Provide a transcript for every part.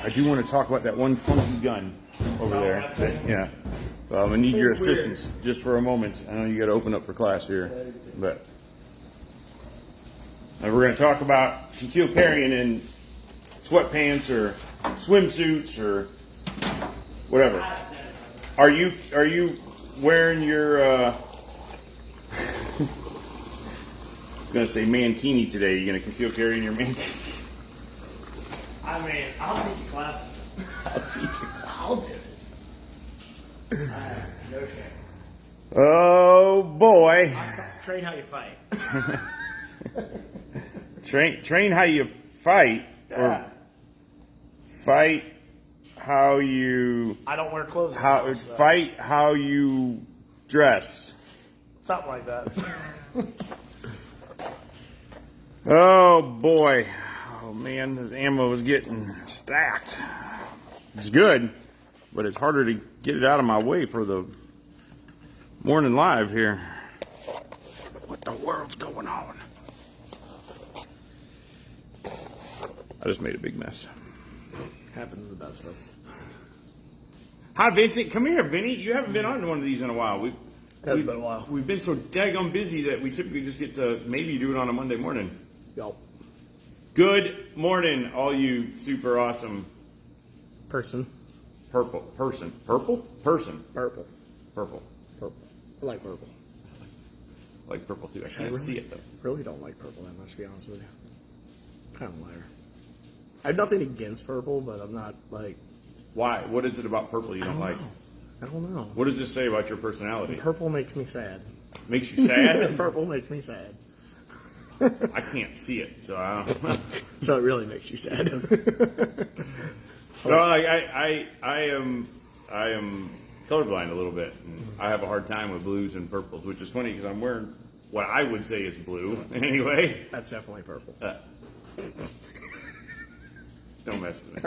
I do want to talk about that one funky gun over there. Yeah. So I'm going to need your assistance just for a moment. I know you got to open up for class here. But we're going to talk about concealed carrying in sweatpants or swimsuits or whatever. Are you wearing your I was going to say mankini today. You're going to conceal carry in your mankini? I mean, I'll teach you classes. I'll teach you. I'll do it. No shame. Oh boy. Train how you fight. Train how you fight. Yeah. Or fight how you. I don't wear clothes. How anymore, so. fight how you dress. Something like that. Oh boy. Oh man, this ammo is getting stacked. It's good, but it's harder to get it out of my way for the morning live here. What the world's going on? I just made a big mess. Happens to the best of us. Hi, Vincent. Come here, Vinny. You haven't been on one of these in a while. Hasn't been a while. We've been so daggone busy that we typically just get to maybe do it on a Monday morning. Yup. Good morning, all you super awesome Person. Purple. I I like purple. like purple too. I can't see it though. Really don't like purple that much, to be honest with you. Kind of a liar. I have nothing against purple, but I'm not like. Why? What is it about purple you don't like? I don't know. What does this say about your personality? Purple makes me sad. Makes you sad? Purple makes me sad. I can't see it, so I don't know. So it really makes you sad. No, I am colorblind a little bit, and I have a hard time with blues and purples, which is funny because I'm wearing what I would say is blue anyway. That's definitely purple. Don't mess with me.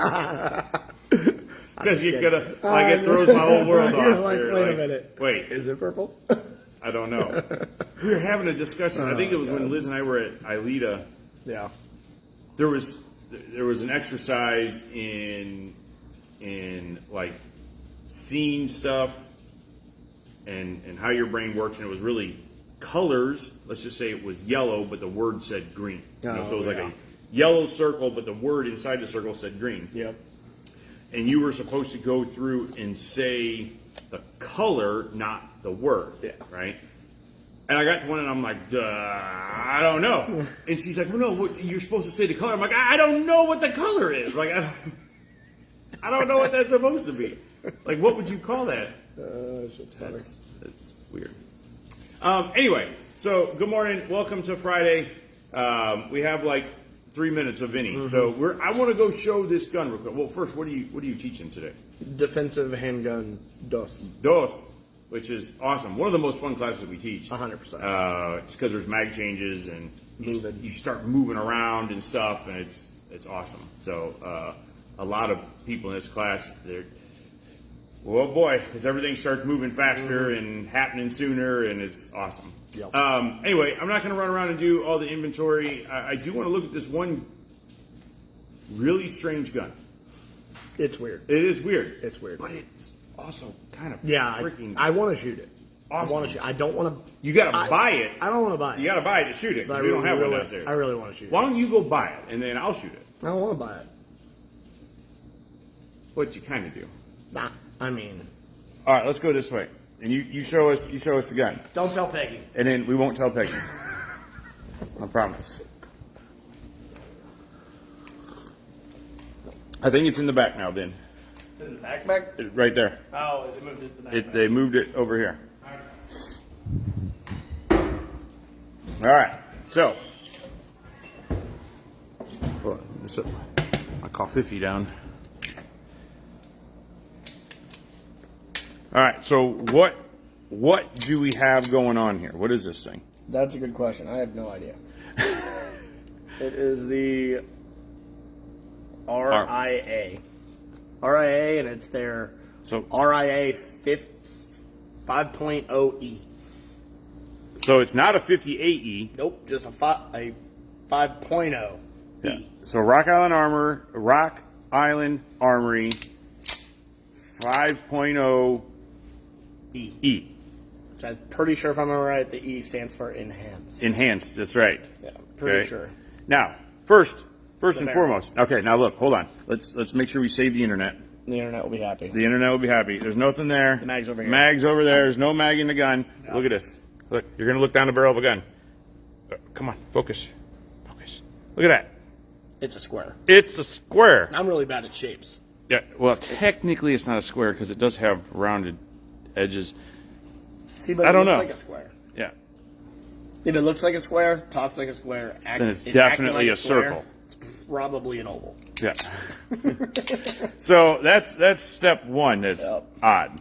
Because you could have, like, it throws my whole world off. Like, here. wait a minute. Wait. Is it purple? I don't know. We were having a discussion. I think it was when Liz and I were at Ileta. Yeah. There was an exercise in like seeing stuff and how your brain works, and it was really colors. Let's just say it was yellow, but the word said green. So it was like a yellow circle, but the word inside the circle said green. Yep. And you were supposed to go through and say the color, not the word. Yeah. Right? And I got to one and I'm like, I don't know. And she's like, well, no, you're supposed to say the color. I'm like, I don't know what the color is. Like, I don't know what that's supposed to be. Like, what would you call that? That's weird. Anyway, so good morning. Welcome to Friday. We have like 3 minutes of Vinny. Mm-hmm. So I want to go show this gun real quick. Well, first, what are you teaching today? Defensive handgun DOS. DOS, which is awesome. One of the most fun classes that we teach. 100%. It's because there's mag changes and you start moving around and stuff, and it's awesome. So a lot of people in this class, well, boy, because everything starts moving faster and happening sooner, and it's awesome. Yep. Anyway, I'm not going to run around and do all the inventory. I do want to look at this one really strange gun. It's weird. It is weird. It's weird. But it's also kind of freaking. I want to shoot it. Awesome. I want to shoot. I don't want to. You got to buy it. I don't want to buy it. You got to buy it to shoot it because we don't have one downstairs. I really want to shoot it. Why don't you go buy it and then I'll shoot it? I don't want to buy it. What you kind of do. Nah. I mean. All right, let's go this way. And you show us the gun. Don't tell Peggy. And then we won't tell Peggy. I promise. I think it's in the back now, Ben. In the backpack? Right there. Oh, they moved it to the backpack. They moved it over here. All right. So, hold on, let me set my coffee down. All right. So what do we have going on here? What is this thing? That's a good question. I have no idea. It is the RIA. RIA, and it's their RIA 5.0E. So it's not a 58E. Nope, just a 5.0 E. Yeah. So Rock Island Armory, Rock Island Armory 5.0 E. Which I'm pretty sure, if I'm right, the E stands for enhanced. Enhanced, that's right. Yeah, pretty Okay. sure. Now, first and barrel. foremost. Okay, now look, hold on. Let's make sure we save the internet. The internet will be happy. The internet will be happy. There's nothing there. The mag's over here. Mag's over there. There's no mag in the gun. No. Look at this. Look, you're gonna look down the barrel of a gun. Come on, focus. Focus. Look at that. It's a square. It's a square. I'm really bad at shapes. Yeah. Well, technically, it's not a square because it does have rounded edges. See, but I don't it looks know. like a square. Yeah. If it looks like a square, talks like a square, acts, Then it's is definitely acting like a square, circle. It's probably an oval. Yeah. So that's step one. That's Yep. odd.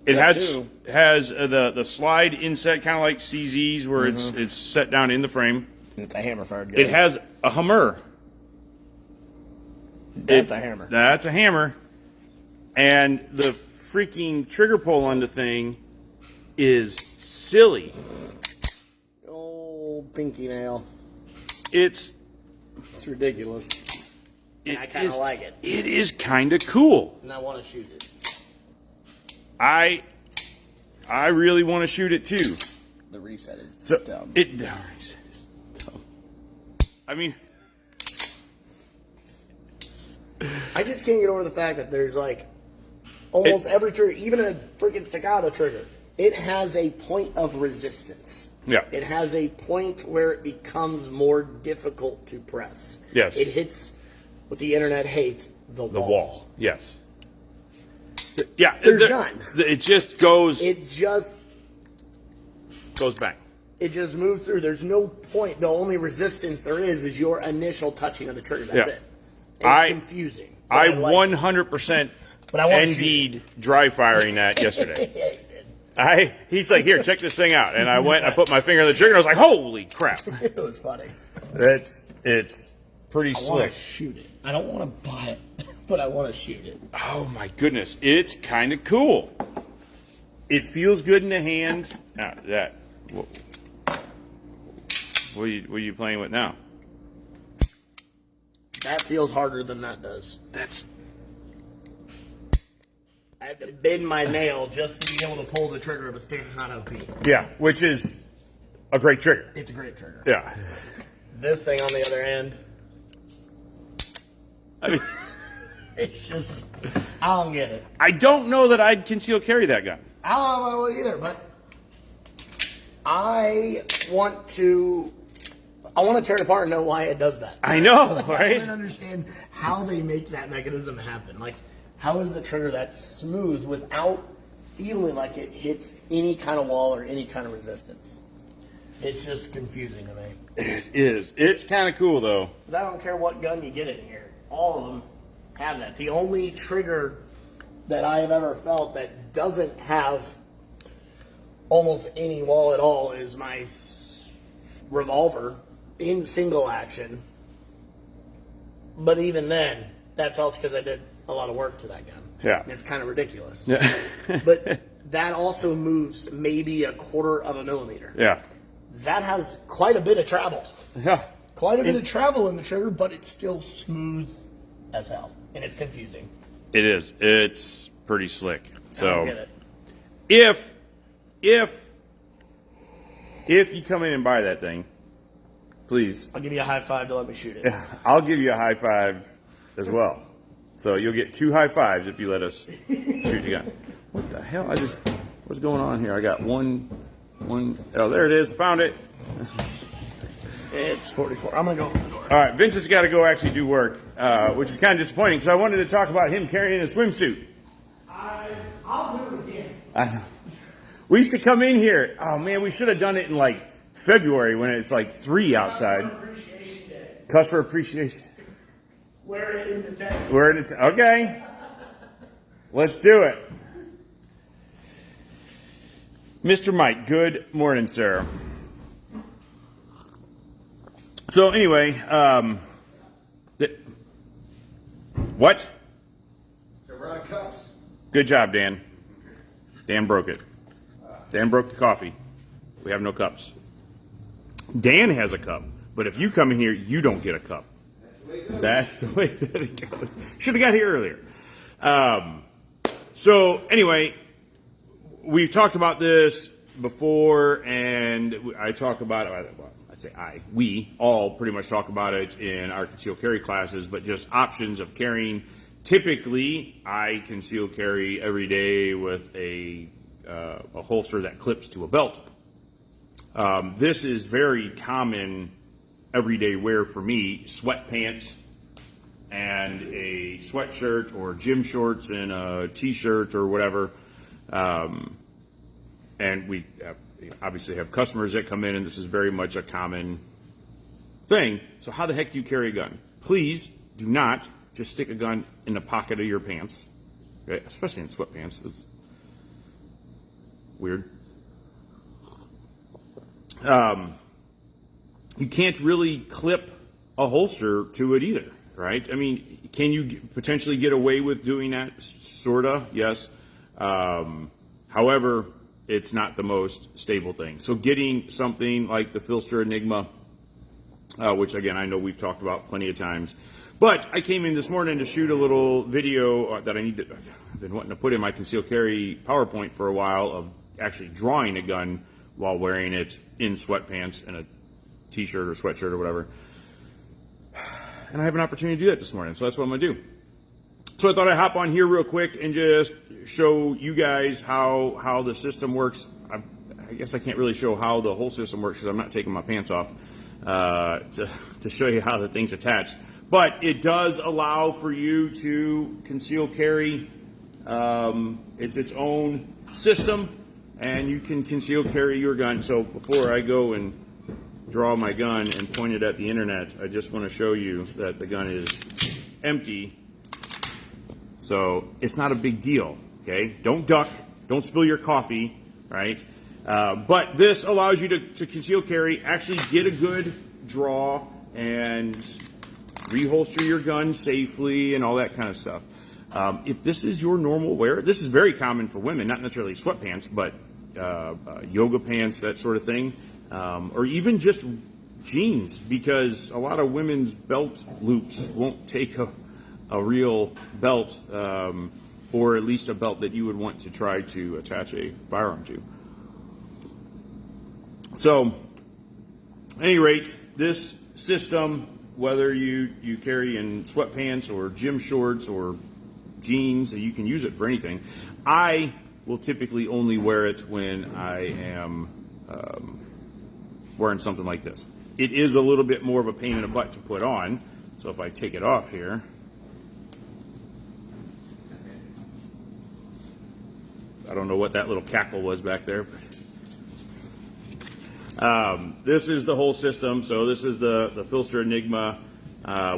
It Step has two. the slide inset, kind of like CZ's, where it's set down in the frame. It's a hammer fired gun. It has a hammer. That's a hammer. That's a hammer. And the freaking trigger pull on the thing is silly. Old pinky nail. It's ridiculous. And I kind of like it. It is kind of cool. And I want to shoot it. I really want to shoot it too. The reset is So dumb. the reset is dumb. I mean, I just can't get over the fact that there's like almost every trigger, even a freaking staccato trigger, it has a point of resistance. Yeah. It has a point where it becomes more difficult to press. Yes. It hits what the internet hates, the wall. Yes. Yeah. There's none. It just goes It just back. moves through. There's no point. The only resistance there is your initial touching of the trigger. That's Yeah. it. And it's confusing. But I like 100% But I want to indeed dry firing that yesterday. it. Yeah, you did. He's like, here, check this thing out. And I went, I put my finger on the trigger, and I was like, holy crap. It was funny. It's pretty I want slick. to shoot it. I don't want to buy it, but I want to shoot it. Oh my goodness, it's kind of cool. It feels good in the hand. Now, what are you playing with now? That feels harder than that does. That's I have to bend my nail just to be able to pull the trigger of a staccato P. yeah, which is a great trigger. It's a great trigger. Yeah, This thing, on the other hand, I mean, it's just, I don't get it. I don't know that I'd conceal carry that gun. I don't know either, but I want to tear it apart and know why it does that. I know, I right? don't understand how they make that mechanism happen. Like, how is the trigger that smooth without feeling like it hits any kind of wall or any kind of resistance? It's just confusing to me. It is. It's kind of cool though. 'Cause I don't care what gun you get in here. All of them have that. The only trigger that I have ever felt that doesn't have almost any wall at all is my revolver in single action. But even then, that's also because I did a lot of work to that gun. Yeah. It's kind of ridiculous. Yeah. But that also moves maybe a quarter of a millimeter. Yeah. That has quite a bit of travel. Yeah. Quite a bit of travel in the trigger, but it's still smooth as hell. And it's confusing. It is. It's pretty slick. I So don't get it. if you come in and buy that thing, please, I'll give you a high five to let me shoot it. I'll give you a high five as well. So you'll get 2 high fives if you let us shoot the gun. What the hell? What's going on here? I got one. Oh, there it is. I found it. It's 44. I'm going to go open the door. All right, Vince has got to go actually do work, which is kind of disappointing because I wanted to talk about him carrying a swimsuit. I'll do it again. I know. We should come in here. Oh man, we should have done it in like February when it's like 3 outside. Customer Appreciation Day. Customer appreciation. Wear it in the tank. We're in it. Okay. Let's do it. Mr. Mike, good morning, sir. So anyway, what? So we're out of cups. Good job, Dan. Dan broke it. Dan broke the coffee. We have no cups. Dan has a cup, but if you come in here, you don't get a cup. That's the That's the way that it goes. Should have got here earlier. So anyway, we've talked about this before, and I talk about it. Well, we all pretty much talk about it in our conceal carry classes, but just options of carrying. Typically, I conceal carry every day with a holster that clips to a belt. This is very common everyday wear for me. Sweatpants and a sweatshirt or gym shorts and a t-shirt or whatever. And we obviously have customers that come in, and this is very much a common thing. So how the heck do you carry a gun? Please do not just stick a gun in the pocket of your pants, okay? Especially in sweatpants. It's weird. You can't really clip a holster to it either, right? I mean, can you potentially get away with doing that? Sorta, yes. However, it's not the most stable thing. So getting something like the Phlster Enigma, which again, I know we've talked about plenty of times, but I came in this morning to shoot a little video that I've been wanting to put in my conceal carry PowerPoint for a while of actually drawing a gun while wearing it in sweatpants and a t-shirt or sweatshirt or whatever. And I have an opportunity to do that this morning, so that's what I'm gonna do. So I thought I'd hop on here real quick and just show you guys how the system works. I guess I can't really show how the whole system works because I'm not taking my pants off to show you how the thing's attached. But it does allow for you to conceal carry. It's its own system, and you can conceal carry your gun. So before I go and draw my gun and point it at the internet, I just want to show you that the gun is empty. So it's not a big deal, okay? Don't duck, don't spill your coffee, right? But this allows you to conceal carry, actually get a good draw and reholster your gun safely and all that kind of stuff. If this is your normal wear, this is very common for women, not necessarily sweatpants, but yoga pants, that sort of thing, or even just jeans, because a lot of women's belt loops won't take a real belt, or at least a belt that you would want to try to attach a firearm to. So, at any rate, this system, whether you carry in sweatpants or gym shorts or jeans, you can use it for anything. I will typically only wear it when I am wearing something like this. It is a little bit more of a pain in the butt to put on, so if I take it off here, I don't know what that little cackle was back there. This is the whole system. So this is the Phlster Enigma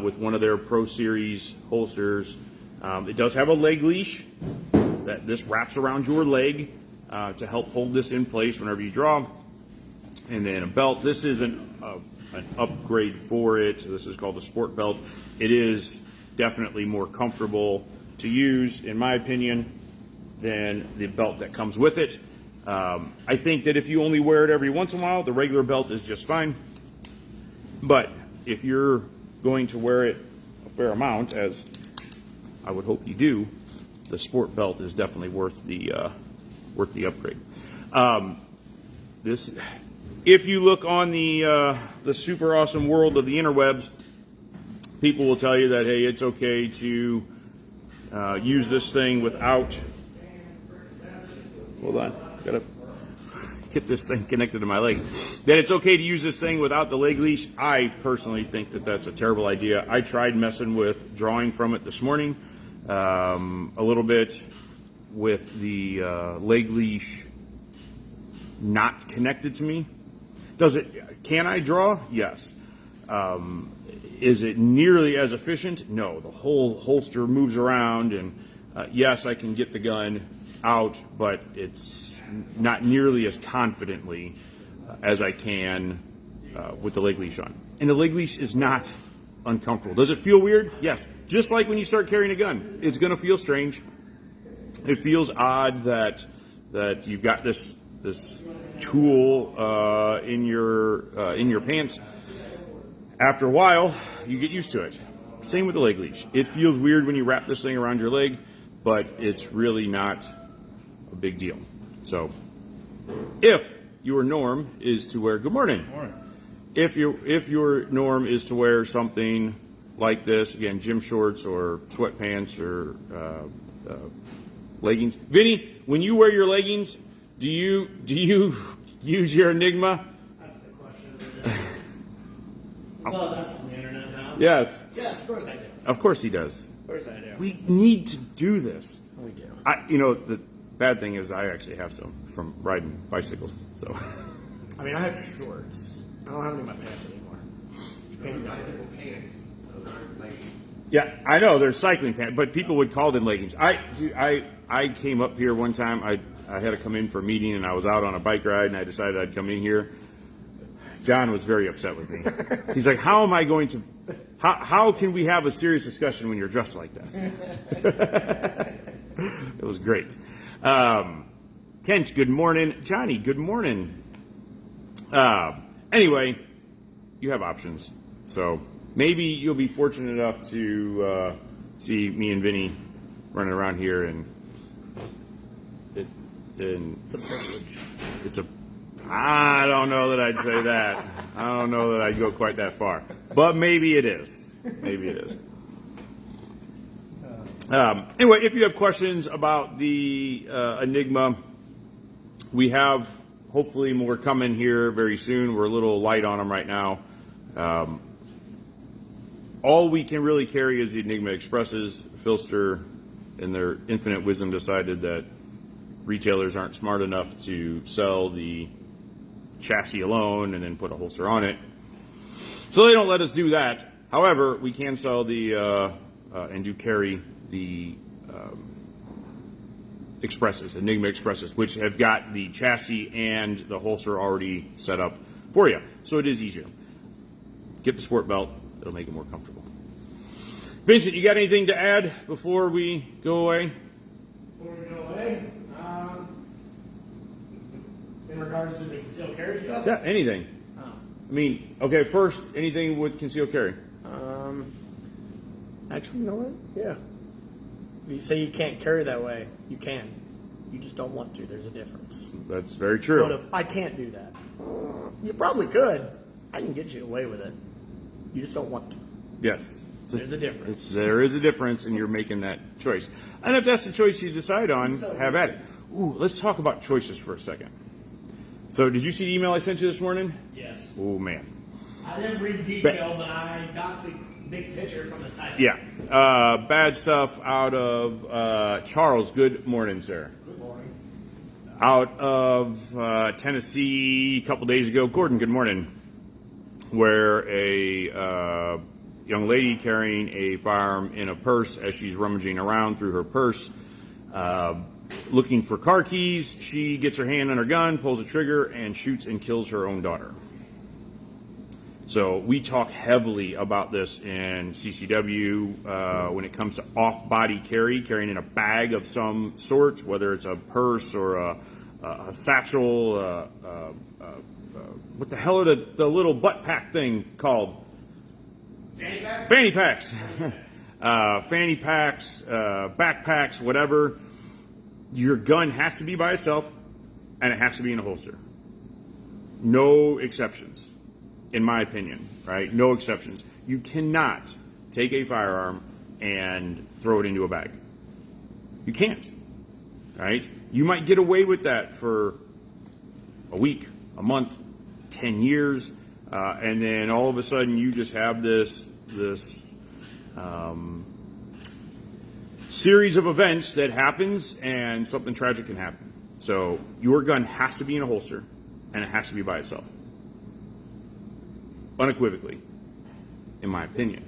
with one of their Pro Series holsters. It does have a leg leash that this wraps around your leg to help hold this in place whenever you draw. And then a belt. This is an upgrade for it. This is called the Sport Belt. It is definitely more comfortable to use, in my opinion, than the belt that comes with it. I think that if you only wear it every once in a while, the regular belt is just fine. But if you're going to wear it a fair amount, as I would hope you do, the Sport Belt is definitely worth the upgrade. If you look on the super awesome world of the interwebs, people will tell you that, hey, it's okay to use this thing without. Hold on, gotta get this thing connected to my leg. That it's okay to use this thing without the leg leash. I personally think that that's a terrible idea. I tried messing with drawing from it this morning a little bit with the leg leash not connected to me. Can I draw? Yes. Is it nearly as efficient? No. The whole holster moves around, and yes, I can get the gun out, but it's not nearly as confidently as I can with the leg leash on. And the leg leash is not uncomfortable. Does it feel weird? Yes. Just like when you start carrying a gun, it's going to feel strange. It feels odd that you've got this tool in your pants. After a while, you get used to it. Same with the leg leash. It feels weird when you wrap this thing around your leg, but it's really not a big deal. So if your norm is to wear, good morning. If your norm is to wear something like this, again, gym shorts or sweatpants or leggings. Vinny, when you wear your leggings, do you use your Enigma? That's the question of the day. Well, that's on the internet now. Yes. Yes, of course I do. Of course he does. Of course I do. We need to do this. We do. The bad thing is I actually have some from riding bicycles. So. I mean, I have shorts. I don't have any of my pants anymore. Bicycle pants. Those aren't leggings. Yeah, I know they're cycling pants, but people would call them leggings. I came up here one time. I had to come in for a meeting, and I was out on a bike ride, and I decided I'd come in here. John was very upset with me. He's like, "How am I going to? How can we have a serious discussion when you're dressed like that?" It was great. Kent, good morning. Johnny, good morning. Anyway, you have options, so maybe you'll be fortunate enough to see me and Vinny running around here, and It's a privilege. I don't know that I'd say that. I don't know that I'd go quite that far, but maybe it is. Maybe it is. Anyway, if you have questions about the Enigma, we have hopefully more coming here very soon. We're a little light on them right now. All we can really carry is the Enigma Expresses. Phlster, in their infinite wisdom, decided that retailers aren't smart enough to sell the chassis alone and then put a holster on it. So they don't let us do that. However, we can sell the and do carry the Expresses, Enigma Expresses, which have got the chassis and the holster already set up for you. So it is easier. Get the sport belt. It'll make it more comfortable. Vincent, you got anything to add before we go away? Before we go away, in regards to the concealed carry stuff? Yeah, anything. Oh. I mean, okay, first, anything with concealed carry? Actually, you know what? Yeah. You say you can't carry that way. You can. You just don't want to. There's a difference. That's very true. But if I can't do that, you probably could. I can get you away with it. You just don't want to. Yes. There's a difference. There is a difference, and you're making that choice. And if that's the choice you decide on, have at it. Ooh, let's talk about choices for a second. So, did you see the email I sent you this morning? Yes. Oh, man. I didn't read detail, but I got the big picture from the title. Yeah. Bad stuff out of Charles. Good morning, sir. Good morning. Out of Tennessee a couple days ago. Gordon, good morning. Where a young lady carrying a firearm in a purse, as she's rummaging around through her purse, looking for car keys, she gets her hand on her gun, pulls the trigger, and shoots and kills her own daughter. So we talk heavily about this in CCW when it comes to off-body carrying in a bag of some sort, whether it's a purse or a satchel. What the hell are the little butt pack thing called? Fanny pack? Fanny packs. Fanny packs, backpacks, whatever. Your gun has to be by itself, and it has to be in a holster. No exceptions, in my opinion, right? No exceptions. You cannot take a firearm and throw it into a bag. You can't, right? You might get away with that for a week, a month, 10 years, and then all of a sudden you just have this series of events that happens, and something tragic can happen. So your gun has to be in a holster, and it has to be by itself, unequivocally, in my opinion.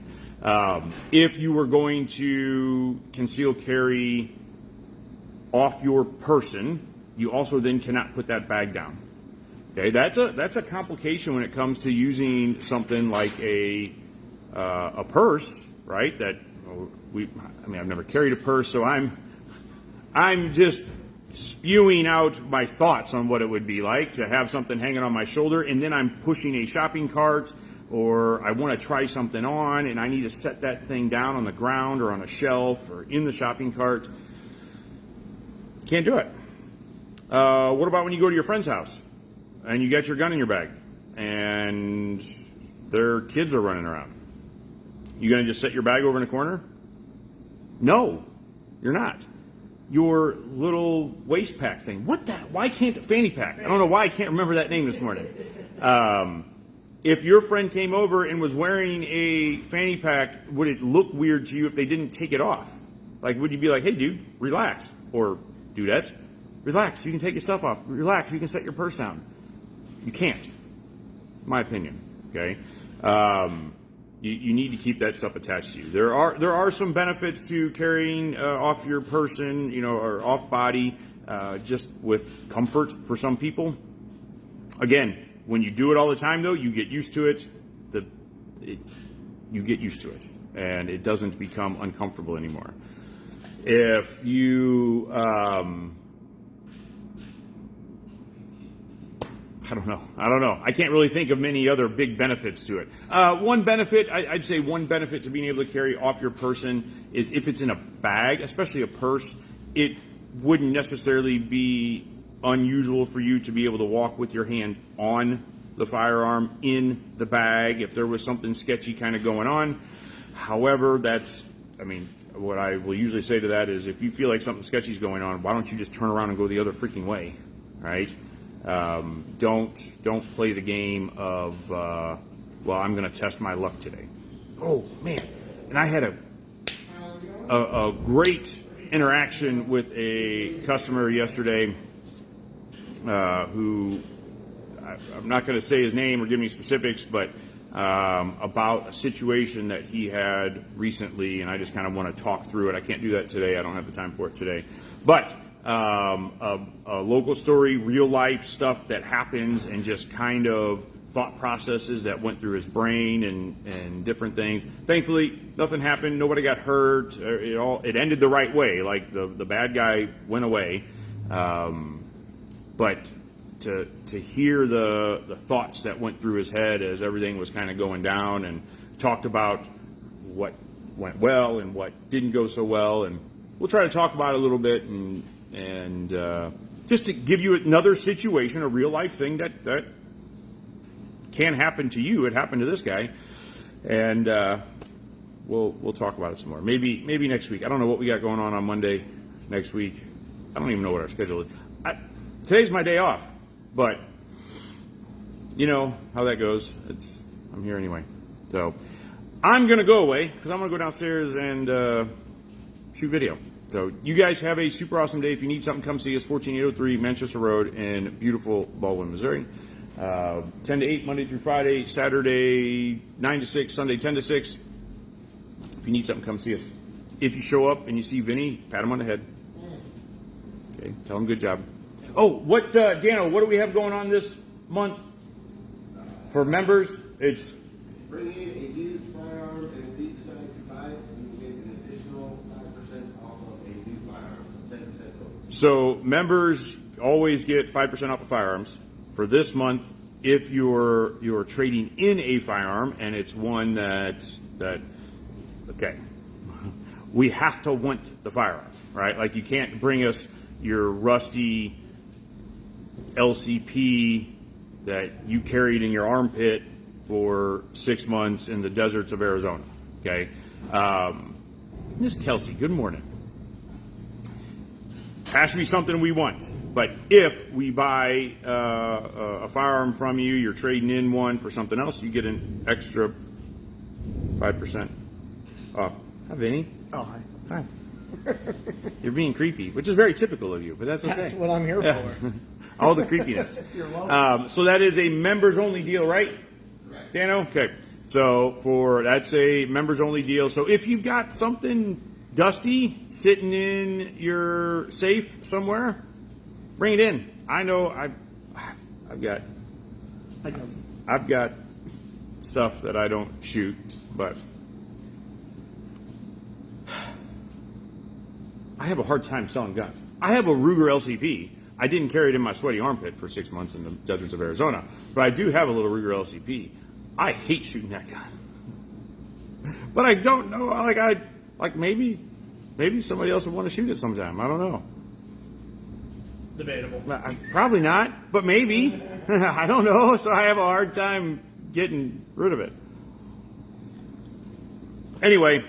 If you were going to conceal carry off your person, you also then cannot put that bag down. Okay, that's a complication when it comes to using something like a purse, right? That I've never carried a purse, so I'm just spewing out my thoughts on what it would be like to have something hanging on my shoulder, and then I'm pushing a shopping cart or I want to try something on and I need to set that thing down on the ground or on a shelf or in the shopping cart. Can't do it. What about when you go to your friend's house and you got your gun in your bag and their kids are running around? You going to just set your bag over in a corner? No, you're not. Your little waist pack thing. What that? Why can't fanny pack? I don't know why I can't remember that name this morning. If your friend came over and was wearing a fanny pack, would it look weird to you if they didn't take it off? Like, would you be like, hey, dude, relax? Or, dudette, relax, you can take your stuff off. Relax, you can set your purse down. You can't, my opinion, okay? You need to keep that stuff attached to you. There are some benefits to carrying off your person, or off body, just with comfort for some people. Again, when you do it all the time, though, you get used to it. You get used to it, and it doesn't become uncomfortable anymore. If you, I don't know. I can't really think of many other big benefits to it. One benefit, I'd say one benefit to being able to carry off your person is if it's in a bag, especially a purse, it wouldn't necessarily be unusual for you to be able to walk with your hand on the firearm in the bag if there was something sketchy kind of going on. However, what I will usually say to that is if you feel like something sketchy is going on, why don't you just turn around and go the other freaking way, right? Don't play the game of, I'm going to test my luck today. Oh, man. And I had a great interaction with a customer yesterday who, I'm not going to say his name or give any specifics, but about a situation that he had recently, and I just kind of want to talk through it. I can't do that today. I don't have the time for it today. But a local story, real life stuff that happens, and just kind of thought processes that went through his brain and different things. Thankfully, nothing happened. Nobody got hurt. It ended the right way. Like the bad guy went away. But to hear the thoughts that went through his head as everything was kind of going down, and talked about what went well and what didn't go so well, and we'll try to talk about it a little bit and just to give you another situation, a real life thing that can happen to you. It happened to this guy, and we'll talk about it some more. Maybe next week. I don't know what we got going on Monday next week. I don't even know what our schedule is. Today's my day off, but you know how that goes. I'm here anyway, so I'm gonna go away because I'm gonna go downstairs and shoot video. So you guys have a super awesome day. If you need something, come see us, 14803 Manchester Road in beautiful Baldwin, Missouri. 10 to 8 Monday through Friday, Saturday 9 to 6, Sunday 10 to 6. If you need something, come see us. If you show up and you see Vinny, pat him on the head. Okay, tell him good job. Oh, Dano, what do we have going on this month for members? It's bring in a used firearm and leave the 75, and you get an additional 5% off of a new firearm, so 10% total. So members always get 5% off of firearms. For this month, if you're trading in a firearm and it's one that okay, we have to want the firearm, right? Like you can't bring us your rusty LCP that you carried in your armpit for 6 months in the deserts of Arizona, okay? Miss Kelsey, good morning. Has to be something we want. But if we buy a firearm from you, you're trading in one for something else, you get an extra 5% off. Hi, Vinny. Oh, hi. Hi. You're being creepy, which is very typical of you, but that's okay. That's what I'm here for. All the creepiness. You're welcome. So that is a members only deal, right? Correct. Dano? Okay. So that's a members only deal. So if you've got something dusty sitting in your safe somewhere, bring it in. I know I've got stuff that I don't shoot, but I have a hard time selling guns. I have a Ruger LCP. I didn't carry it in my sweaty armpit for 6 months in the deserts of Arizona, but I do have a little Ruger LCP. I hate shooting that gun. But I don't know. Maybe somebody else would want to shoot it sometime. I don't know. Debatable. Probably not, but maybe. I don't know. So I have a hard time getting rid of it. Anyway,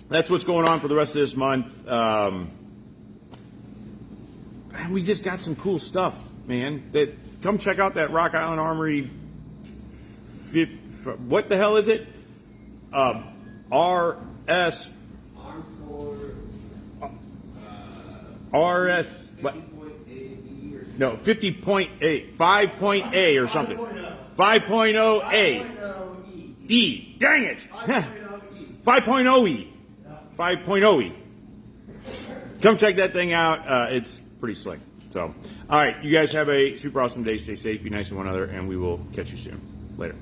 that's what's going on for the rest of this month. And we just got some cool stuff, man. Come check out that Rock Island Armory. What the hell is it? RS. RS. What? No, 50.8. 5.A or something. 5.0A. E. Dang it. 5.0E. 5.0E. Come check that thing out. It's pretty slick. So, all right. You guys have a super awesome day. Stay safe. Be nice to one another. And we will catch you soon. Later.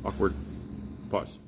Awkward. Pause.